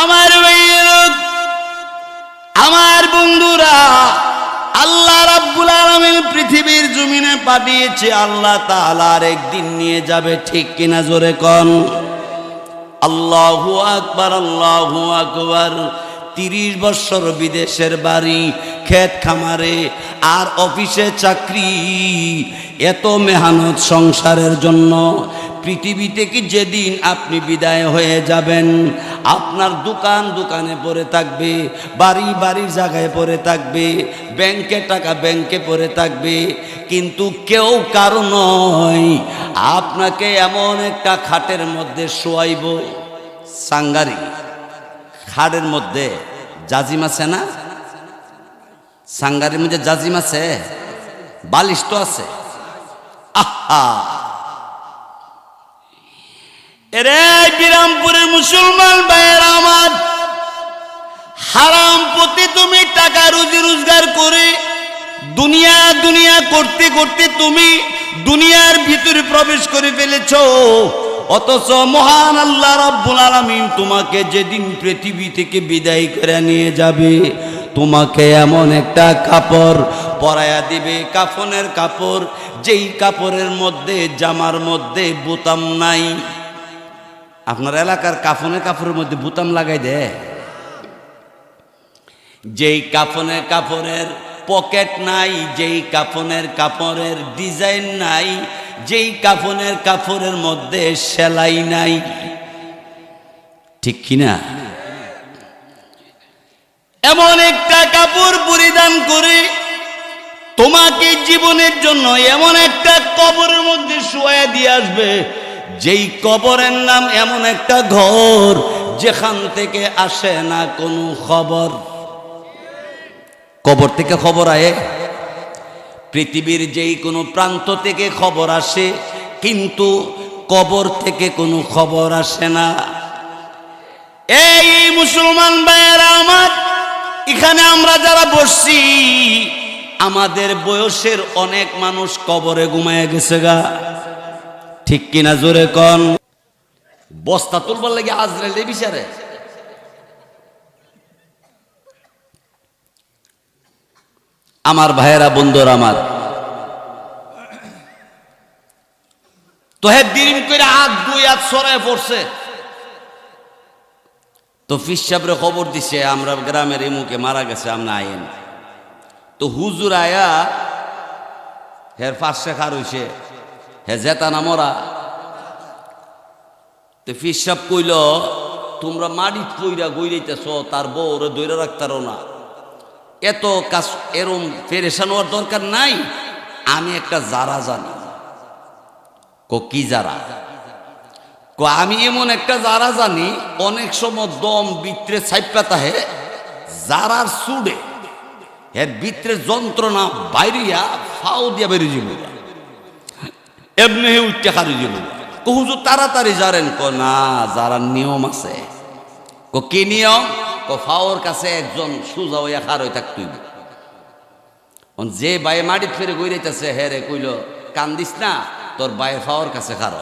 আমার ভাইয়েরা, আমার বন্ধুরা, আল্লাহ রাব্বুল আলামিন পৃথিবীর জমিনে পাঠিয়েছে, আল্লাহ তাআলার একদিন নিয়ে যাবে, ঠিক কিনা জোরে কোন আল্লাহু আকবার, আল্লাহু আকবার। 30 বছর বিদেশের বাড়ি, ক্ষেত খামারে আর অফিসে চাকরি, এত মেহনত সংসারের জন্য। পৃথিবী থেকে যেদিন আপনি বিদায় হয়ে যাবেন, আপনার দোকান দোকানে পড়ে থাকবে, বাড়ি বাড়ির জায়গায় পড়ে থাকবে, ব্যাংকে টাকা ব্যাংকে পড়ে থাকবে, কিন্তু কেউ কারো নয়। আপনাকে এমন একটা খাটের মধ্যে শোয়াইব, সাঙ্গারি খাটের মধ্যে জাজিম আছে না, সাঙ্গারির মধ্যে জাজিম আছে, বালিশ তো আছে। আহা, এরে বিরামপুরের মুসলমান ভাইয়েরা আমার, হারাম পথে তুমি টাকা রুজি রোজগার করে দুনিয়া দুনিয়া করতে করতে তুমি দুনিয়ার ভিতরে প্রবেশ করে ফেলেছ। অথচ মহান আল্লাহ রাব্বুল আলামিন তোমাকে যেদিন পৃথিবী থেকে বিদায় করে নিয়ে যাবে, তোমাকে এমন একটা কাপড় পরায়া দিবে, কাফনের কাপড়, যেই কাপড়ের মধ্যে জামার মধ্যে বোতাম নাই। আপনার এলাকার কাফনের কাপড়ের মধ্যে বোতাম লাগাই দেয়? যেই কাফনের কাপড়ের পকেট নাই, যেই কাফনের কাপড়ের ডিজাইন নাই, যেই কাফনের কাপড়ের মধ্যে সেলাই নাই, ঠিক কিনা? এমন একটা কাপড় পরিধান করে তোমাকে জীবনের জন্য এমন একটা কবরের মধ্যে শুয়ে দিয়ে আসবে, যেই কবরের নাম এমন একটা ঘর যেখান থেকে আসে না কোনো খবর। কবর থেকে খবর আয়ে? পৃথিবীর যেই কোনো প্রান্ত থেকে খবর আসে, কিন্তু কবর থেকে কোনো খবর আসে না। এই মুসলমান ভাইয়েরা আমার, এখানে আমরা যারা বসছি, আমাদের বয়সের অনেক মানুষ কবরে ঘুমায় গেছে গা, ঠিক কিনা জোরে কন? বস্তা তুলবার লাগে আজরাইল বিচারে। আমার ভাইয়েরা, বন্ধুরা আমার, তো হে দিন করে হাত দুই হাত সরায় পড়ছে, তো ফিস সাহেবরে খবর দিছে আমরা গ্রামের এই মুখে মারা গেছে, আমরা আইন। তো হুজুর আয়া হের পাশে খার হইছে, হে জেতা না মরা। তো ফিস সাহেব কইল, তোমরা মাটিত পইরা গইরাইতেছ, তার বউরে দইরা রাখতারো না, এত কাজ এরম পেরেশান হওয়ার দরকার নাই। আমি একটা যারা জানি। কি যারা? আমি এমন একটা যারা জানি, অনেক সময় দম বিত্রে ছাইপা তাহে যারার সুডে এর ভিতরে যন্ত্রণা বাইরিয়া ফাও দিয়া বেরিয়ে যাব, এমনি উঠতে খারি যাব। হুজুর তাড়াতাড়ি জারেন? না, যারা নিয়ম আছে। কি নিয়ম? ফাওয়ার কাছে একজন সুজা হইয়া খার হয়ে থাকতে হইবে। যে বায়ে মাটির ফেরে গইরাইতেছে, হে রে কইল, কান্দিস না, তোর বায়ে ফাওয়ার কাছে খার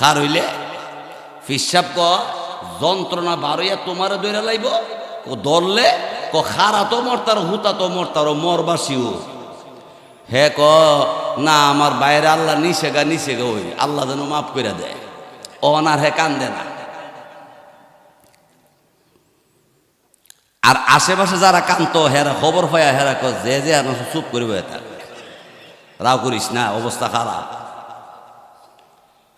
খার হইলে ফিসাব যন্ত্রণা বারইয়া তোমার দইরা লাইব, ধরলে খারা তো মরতার, হুতা তো মরতার, মরবাসিও। হে না, আমার বাইরে আল্লাহ নিষে গা ওই আল্লাহ যেন মাফ করে দেয়। অনার হে কান্দে না। আর আশেপাশে যারা কান্ত, হেরা খবর পায়া হেরা যে যে চুপ করিব, রাও করিস না, অবস্থা খারাপ।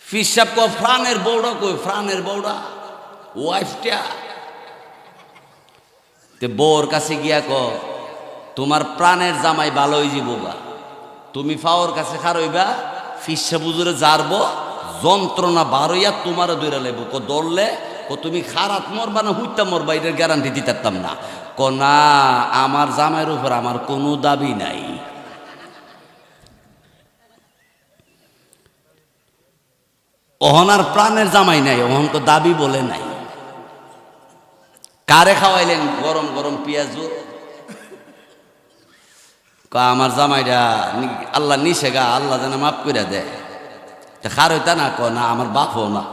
ফিসাব ফ্রানের বউড়া কই, ফ্রানের বউড়া ওয়াইফটা বউর কাছে গিয়া তোমার প্রাণের জামাই ভালো হয়ে যাবো, তুমি ফাওয়ার কাছে খারইবা, ফিসা বুজুরে জারবো, যন্ত্রণা বারইয়া তোমার দৈরা লেব। দৌড়লে তুমি খারাপ মরবা না হুইতা মরবা, এটার গ্যারান্টি দিতাম না। না, আমার জামাইয়ের উপর আমার কোনো দাবি নাই। অহনার প্রাণের জামাই নাই, অহন তো দাবি বলে নাই। কারে খাওয়াইলেন গরম গরম পেঁয়াজু? আমার জামাইটা আল্লাহ নিষে গা, আল্লাহ যেন মাফ করে দেয়। খার হইতা না? না, আমার বাপও না।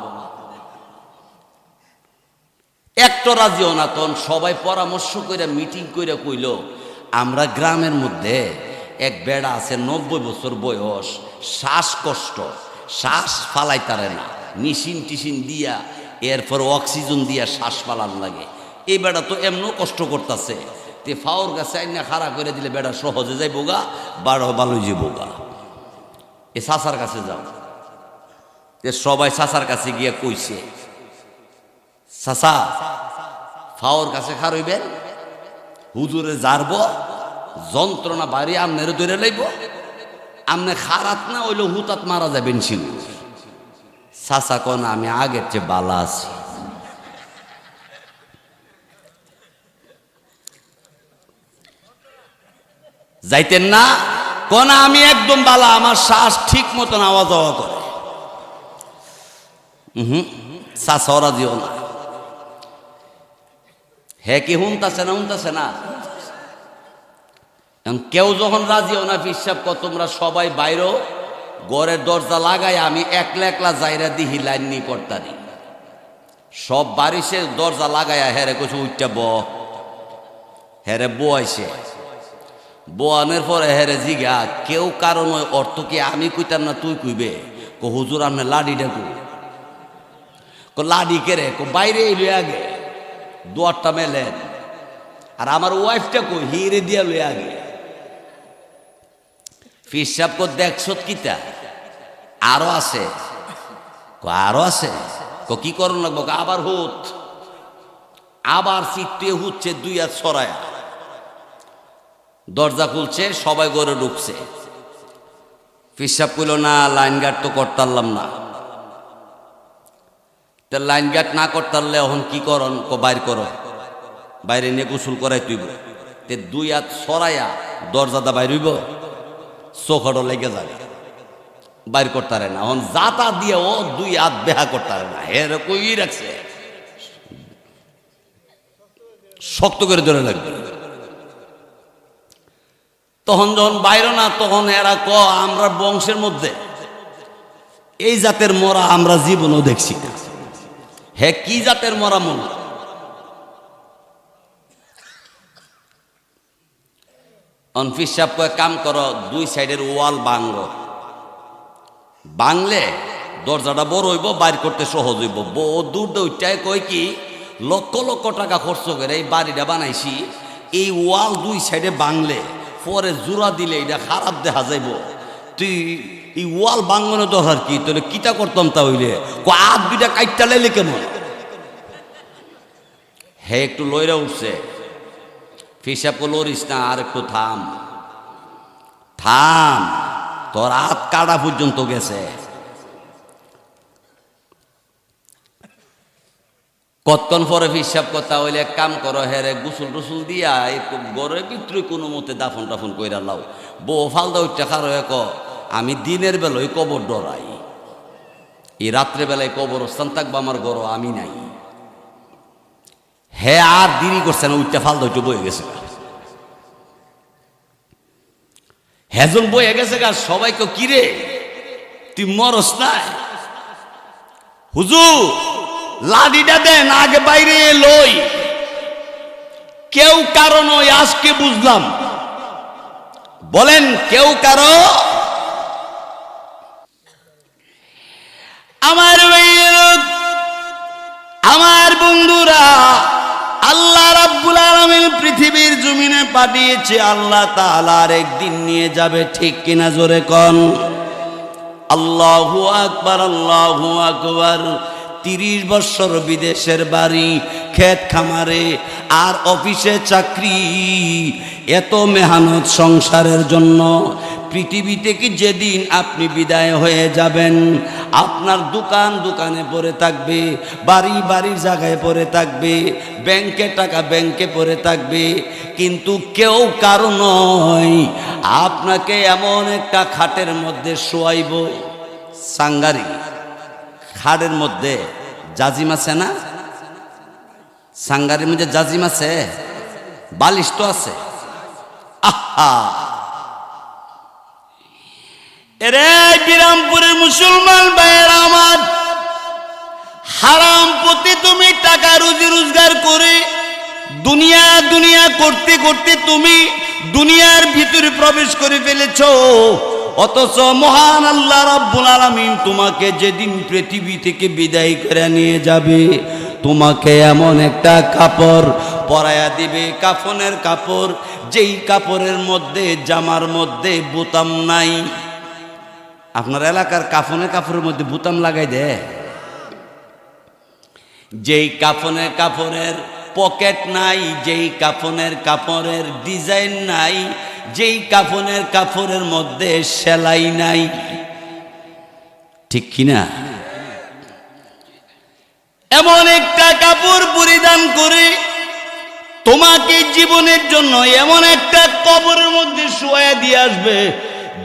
একটা তো রাজিও না। তখন সবাই পরামর্শ করে মিটিং করে কইল, আমরা গ্রামের মধ্যে এক বেড়া আছে 90 বছর বয়স, শ্বাসকষ্ট, শ্বাস ফালাইতারে না, মেশিন টিশিন দিয়া এরপর অক্সিজেন দিয়া শ্বাস ফালান লাগে। এই বেড়া তো এমনও কষ্ট করতেছে, তে ফাওর গাছে আইনা খাড়া করে দিলে বেড়া সহজে যাই বোগা, বারো ভালোই যে বোগা। এ চাচার কাছে যাও। তে সবাই চাচার কাছে গিয়া কইছে, চাচা ফাওর কাছে খারইবেন, হুজুরে জারব, যন্ত্রণা বাড়ি আমনের ধরে লইব, আমনে খারাপ না হইলে হুতাত মারা যাবেন শিগুর। চাচা কোন আমি আগের চেয়ে বালা আছি। যাইতেন না? কোন আমি একদম বালা, আমার শ্বাস ঠিক মতন আওয়াজ আওয়া করে। চাচা ওরা দিও না। হে কি হুনতাছে না? হুনতাছে না। কেউ যখন রাজিও না, পিসাব কর তোমরা সবাই বাইরো, ঘরের দরজা লাগাই আমি একলা একলা যাইরা দিহি লাইন নি করতারি। সব বাড়িছে দরজা লাগাইয়া হেরে কইছে উঠটা ব। হেরে বয়াইছে, বোয়ানোর পরে হেরে জিগা কেউ কারণ ওই অর্থ কি আমি কইতাম না তুই কইবে? কো হুজুর আপনি লাডি ডাকু। কো লাডি কেরে? কো বাইরে লই আগে দুয়ারটা মেলেন। আর আমার ওয়াইফটা কই? হিরে দিয়া লই আগে। ফিসাব কো দেখছ কিতা আরো আছে? কো আরো আছে। কো কি করুন লাগবো? আবার হুত, আবার চিত্তে হুচ্ছে দুই হাত ছড়ায়া। দরজা খুলছে, সবাই ঘরে ঢুকছে। ফিসাব কইল না লাইন গার্ড তো করতারলাম না। তা লাইন গার্ড না করতারলে এখন কি করন? কো বাইর করো, বাইরে নিয়ে গোসল করাই তুইব। তে দুই হাত ছড়াইয়া দরজাটা বাইর হইব, চোখড়ো লেগে যাবে, বাইর করতারে না। এখন যাতা দিয়ে ও দুই হাত বেহা করতারে না, এর কই রাখছে শক্ত করে ধরে লাগবে। তখন যখন বাইরে না, তখন এরা ক আমরা বংশের মধ্যে এই জাতের মরা আমরা জীবনও দেখছি না। হে কি জাতের মরা মনে? অনফিস সাহেব কয়ে কাম করো, দুই সাইডের ওয়াল ভাঙল, ভাঙলে দরজাটা বড় হইব, বাইর করতে সহজ হইব। বহু দূর দৌড়টায় কয় কি লক্ষ লক্ষ টাকা খরচ করে এই বাড়িটা বানাইছি, এই ওয়াল দুই সাইডে ভাঙলে পরে জোড়া দিলে এটা খারাপ দেখা যাইব। তুই এই ওয়াল ভাঙানো দরকার কি? তাহলে কিতা করতাম তা হইলে হাত দুইটা কাইটটা লাইলে কেমন? হে একটু লইরা উঠছে। ফিসাব লরিস না, আর একটু থাম থাম, তোর হাত কাটা পর্যন্ত গেছে। কতক্ষণ পরে ফিসাব কথা হইলে এক কাম করো, হেরে গুসল টুসুল দিয়া একটু ঘরের ভিতরে কোনো মতে দাফন টাফন কইরা লাও। বউ ফালদা উঠতে খারো এক, আমি দিনের বেলায় কবর ডরাই, এই রাত্রে বেলায় কবরস্থান থাকবো আমার ঘর, আমি নাই। হে আর দেরি করছে না, উঠতে ফালদা উঠতে বয়ে গেছে। হেজন বয়ে গেছে গা। সবাইকে কিরে তুই মরস নাই? হুজুর লাডিটা দেন আগে বাইরে লই। কেউ কারণ ওই আজকে বুঝলাম, বলেন কেউ কারো? আমার আমার বন্ধুরা, আল্লাহ রাব্বুল আলামিন পৃথিবীর জমিনে পাঠিয়েছে, আল্লাহ তাআলার একদিন নিয়ে যাবে, ঠিক কিনা জোরে কোন আল্লাহু আকবার, আল্লাহু আকবার। 30 বছর বিদেশের বাড়ি, ক্ষেত খামারে আর অফিসে চাকরি, এত মেহনত সংসারের জন্য। পৃথিবী থেকে যেদিন আপনি বিদায় হয়ে যাবেন, আপনার দোকান দোকানে পড়ে থাকবে, বাড়ি বাড়ির জায়গায় পড়ে থাকবে, ব্যাংকে টাকা ব্যাংকে পড়ে থাকবে, কিন্তু কেউ কারো নয় আপনাকে এমন একটা খাটের মধ্যে শোয়াইব। সাঙ্গারি খাটের মধ্যে জাজিম আছে না? সাঙ্গারির মধ্যে জাজিম আছে, বালিশ তো আছে। আহা এরে বিরামপুরের মুসলমান ভাইয়ের আমার, হারাম পথে তুমি টাকা রুজি রোজগার করে দুনিয়া দুনিয়া করতে করতে তুমি দুনিয়ার ভিতরে প্রবেশ করে ফেলেছো, অথচ মহান আল্লাহ রাব্বুল আলামিন তোমাকে যেদিন পৃথিবী থেকে বিদায় করে নিয়ে যাবে, তোমাকে এমন একটা কাপড় পরায়া দিবে, কাফনের কাপড়, যেই কাপড়ের মধ্যে জামার মধ্যে বোতাম নাই। আপনার এলাকার কাফনের কাপড়ের মধ্যে বোতাম লাগাই দেয়? যেই কাফনের কাপড়ের পকেট নাই, যেই কাফনের কাপড়ের ডিজাইন নাই, যেই কাফনের কাপড়ের মধ্যে সেলাই নাই, ঠিক কিনা? এমন একটা কাপড় পরিধান করে তোমাকে জীবনের জন্য এমন একটা কবরের মধ্যে শুয়ে দিয়ে আসবে,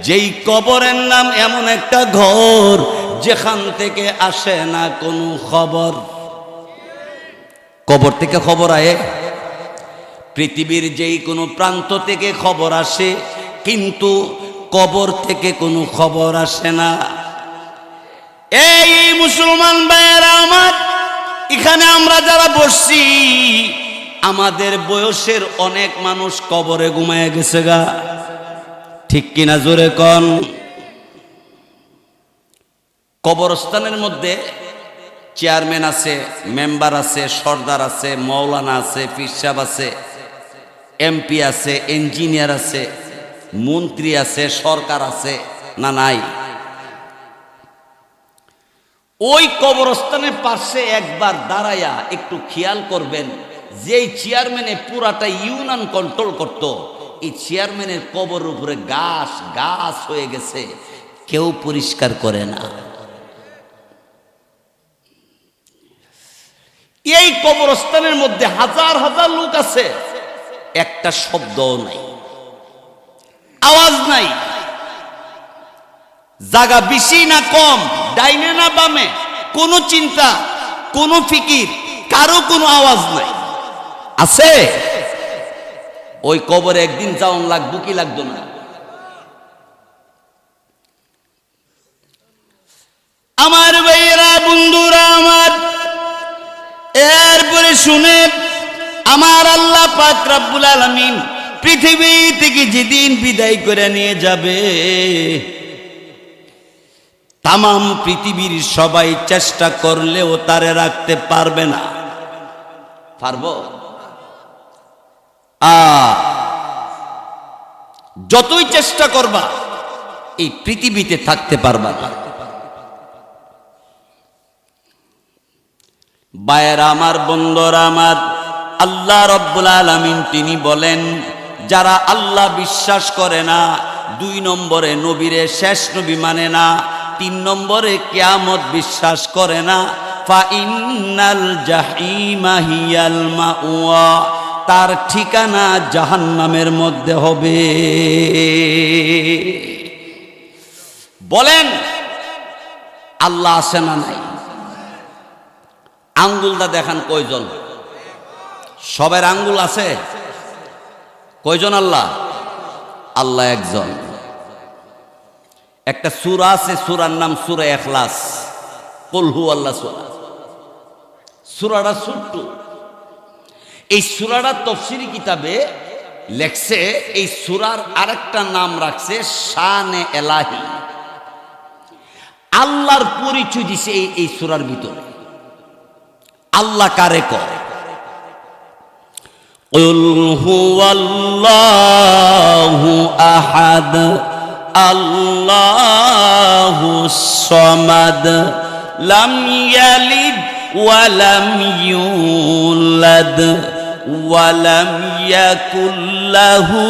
যেই কবরের নাম এমন একটা ঘর যেখান থেকে আসে না কোনো খবর। কবর থেকে খবর আয়ে? পৃথিবীর যেই কোনো প্রান্ত থেকে খবর আসে, কিন্তু কবর থেকে কোনো খবর আসে না। এই মুসলমান ভাইয়েরা আমার, এখানে আমরা যারা বসছি, আমাদের বয়সের অনেক মানুষ কবরে ঘুমায় গেছে গা, ঠিক কিনা জোরে কন? কবরস্থানের মধ্যে চেয়ারম্যান আছে, মেম্বার আছে, সর্দার আছে, মৌলানা আছে, পীর সাহেব আছে, এমপি আছে, ইঞ্জিনিয়ার আছে, মন্ত্রী আছে, সরকার আছে, না নাই? ওই কবরস্থানের পাশে একবার দাঁড়ায়া একটু খেয়াল করবেন, যেই চেয়ারম্যানে পুরাটা ইউনিয়ন কন্ট্রোল করত, এই চেয়ারম্যানের কবরের উপরে গাছ গাছ হয়ে গেছে, কেউ পরিষ্কার করে না। এই কবরস্থানের মধ্যে হাজার হাজার লোক আছে, একটা শব্দও নাই, আওয়াজ নাই। জায়গা বেশি না কম, ডাইনে না বামে, কোনো চিন্তা, কোনো ফিকির, কারো কোনো আওয়াজ নাই। আছে? ওই কবরে একদিন যাওয়ান লাগবো কি লাগতো না? আমার ভাইয়েরা, বন্ধুরা আমার, এরপরে শুনে আমার আল্লাহ পাক রব্বুল আলামিন পৃথিবী থেকে যেদিন বিদায় করে নিয়ে যাবে, তামাম পৃথিবীর সবাই চেষ্টা করলেও তারে রাখতে পারবে না। পারবো? যতই চেষ্টা করবা এই পৃথিবীতে থাকতে পারবা না। ভাইয়েরা আমার, বন্ধুরা আমার, আল্লাহ রব্বুল আলামিন তিনি বলেন, যারা আল্লাহ বিশ্বাস করে না, 2 নম্বরে নবীরে শেষ নবী মানে না, 3 নম্বরে কিয়ামত বিশ্বাস করে না, ফা ইন্নাল জাহিমা হিয়াল মাওয়া, তার ঠিকানা জাহান্নামের মধ্যে হবে। বলেন আল্লাহ আছে না নাই? আঙ্গুলটা দেখান কয়জন? সবার আঙ্গুল আছে? কয়জন আল্লাহ? আল্লাহ একজন। একটা সূরা আছে, সূরার নাম সূরা ইখলাস, কুল হু আল্লাহ সূরা। সূরাটা ছোট্ট। এই সূরাটা তাফসীরি কিতাবে লেখছে, এই সূরার আরেকটা নাম রাখছে শানে এলাহি। আল্লাহর পরিচয় দিছে এই সূরার ভিতরে। আল্লাহ কারে কয়? কুল হুয়াল্লাহু আহাদ আল্লাহুস সামাদ লাম ইয়ালিদ ওয়া লাম ইউলাদ ওয়া লাম ইয়াকুল লাহু